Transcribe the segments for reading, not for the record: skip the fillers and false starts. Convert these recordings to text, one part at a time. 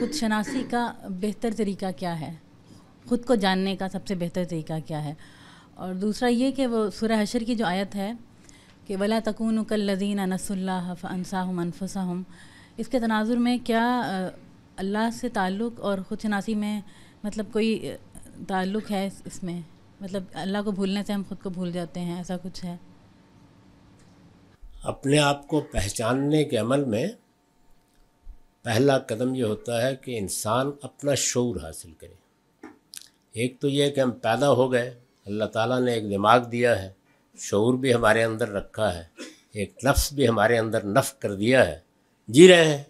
خود شناسی کا بہتر طریقہ کیا ہے، خود کو جاننے کا سب سے بہتر طریقہ کیا ہے؟ اور دوسرا یہ کہ وہ سورہ حشر کی جو آیت ہے کہ وَلَا تَكُونُوا كَالَّذِينَ نَسُوا اللَّهَ فَأَنسَاهُمْ أَنفُسَهُمْ، اس کے تناظر میں کیا اللہ سے تعلق اور خود شناسی میں مطلب کوئی تعلق ہے اس میں؟ مطلب اللہ کو بھولنے سے ہم خود کو بھول جاتے ہیں، ایسا کچھ ہے؟ اپنے آپ کو پہچاننے کے عمل میں پہلا قدم یہ ہوتا ہے کہ انسان اپنا شعور حاصل کرے۔ ایک تو یہ کہ ہم پیدا ہو گئے، اللہ تعالیٰ نے ایک دماغ دیا ہے، شعور بھی ہمارے اندر رکھا ہے، ایک نفس بھی ہمارے اندر نفخ کر دیا ہے، جی رہے ہیں۔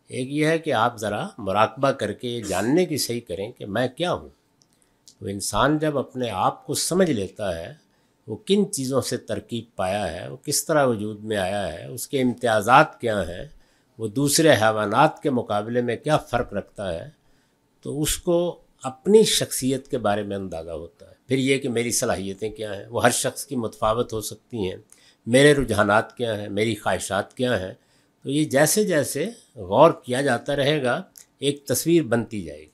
ایک یہ ہے کہ آپ ذرا مراقبہ کر کے یہ جاننے کی صحیح کریں کہ میں کیا ہوں۔ تو انسان جب اپنے آپ کو سمجھ لیتا ہے، وہ کن چیزوں سے ترکیب پایا ہے، وہ کس طرح وجود میں آیا ہے، اس کے امتیازات کیا ہیں، وہ دوسرے حیوانات کے مقابلے میں کیا فرق رکھتا ہے، تو اس کو اپنی شخصیت کے بارے میں اندازہ ہوتا ہے۔ پھر یہ کہ میری صلاحیتیں کیا ہیں، وہ ہر شخص کی متفاوت ہو سکتی ہیں، میرے رجحانات کیا ہیں، میری خواہشات کیا ہیں۔ تو یہ جیسے جیسے غور کیا جاتا رہے گا ایک تصویر بنتی جائے گی۔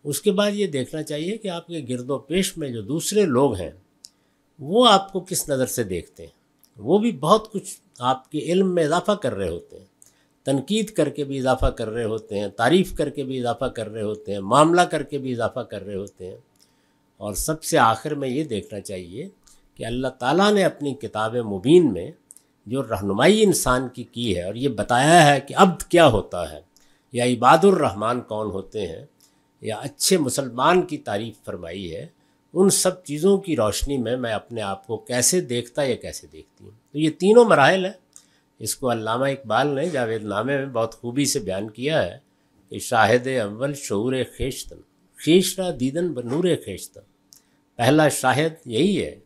اس کے بعد یہ دیکھنا چاہیے کہ آپ کے گرد و پیش میں جو دوسرے لوگ ہیں وہ آپ کو کس نظر سے دیکھتے ہیں۔ وہ بھی بہت کچھ آپ کے علم میں اضافہ کر رہے ہوتے ہیں، تنقید کر کے بھی اضافہ کر رہے ہوتے ہیں، تعریف کر کے بھی اضافہ کر رہے ہوتے ہیں، معاملہ کر کے بھی اضافہ کر رہے ہوتے ہیں۔ اور سب سے آخر میں یہ دیکھنا چاہیے کہ اللہ تعالیٰ نے اپنی کتاب مبین میں جو رہنمائی انسان کی ہے اور یہ بتایا ہے کہ عبد کیا ہوتا ہے، یا عباد الرحمن کون ہوتے ہیں، یا اچھے مسلمان کی تعریف فرمائی ہے، ان سب چیزوں کی روشنی میں اپنے آپ کو کیسے دیکھتا یا کیسے دیکھتی ہوں۔ تو یہ تینوں مراحل ہیں۔ اس کو علامہ اقبال نے جاوید نامے میں بہت خوبی سے بیان کیا ہے کہ شاہد اول شعور خیشتن، خیش را دیدن بنور خیشتن۔ پہلا شاہد یہی ہے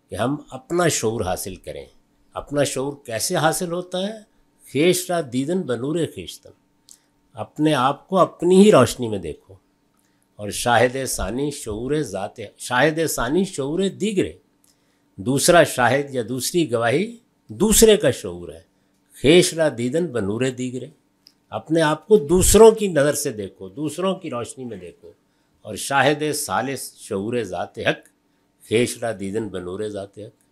کہ ہم اپنا شعور حاصل کریں۔ اپنا شعور کیسے حاصل ہوتا ہے؟ خیش را دیدن بنور خیشتن، اپنے آپ کو اپنی ہی روشنی میں دیکھو۔ اور شاہد ثانی شعور ذات، شاہد ثانی شعور دیگرے، دوسرا شاہد یا دوسری گواہی دوسرے کا شعور ہے۔ خیش را دیدن بنور دیگرے، اپنے آپ کو دوسروں کی نظر سے دیکھو، دوسروں کی روشنی میں دیکھو۔ اور شاہد ثالث شعور ذات حق، خیش را دیدن بنور ذات حق،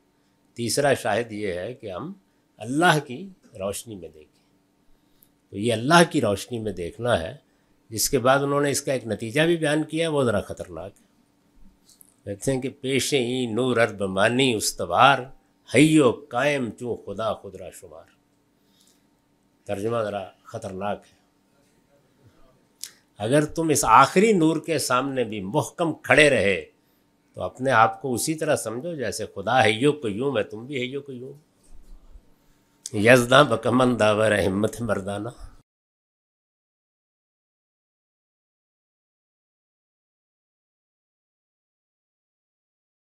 تیسرا شاہد یہ ہے کہ ہم اللہ کی روشنی میں دیکھیں۔ تو یہ اللہ کی روشنی میں دیکھنا ہے، جس کے بعد انہوں نے اس کا ایک نتیجہ بھی بیان کیا، وہ ذرا خطرناک ہے۔ کہتے ہیں کہ پیش ہی نور ارب مانی استوار، حیو قائم چوں خدا خود را شمار۔ ترجمہ ذرا خطرناک ہے۔ اگر تم اس آخری نور کے سامنے بھی محکم کھڑے رہے تو اپنے آپ کو اسی طرح سمجھو جیسے خدا حیو قیوم ہے، تم بھی حیو قیوم۔ یزداں بکمن داور ہمت مردانہ۔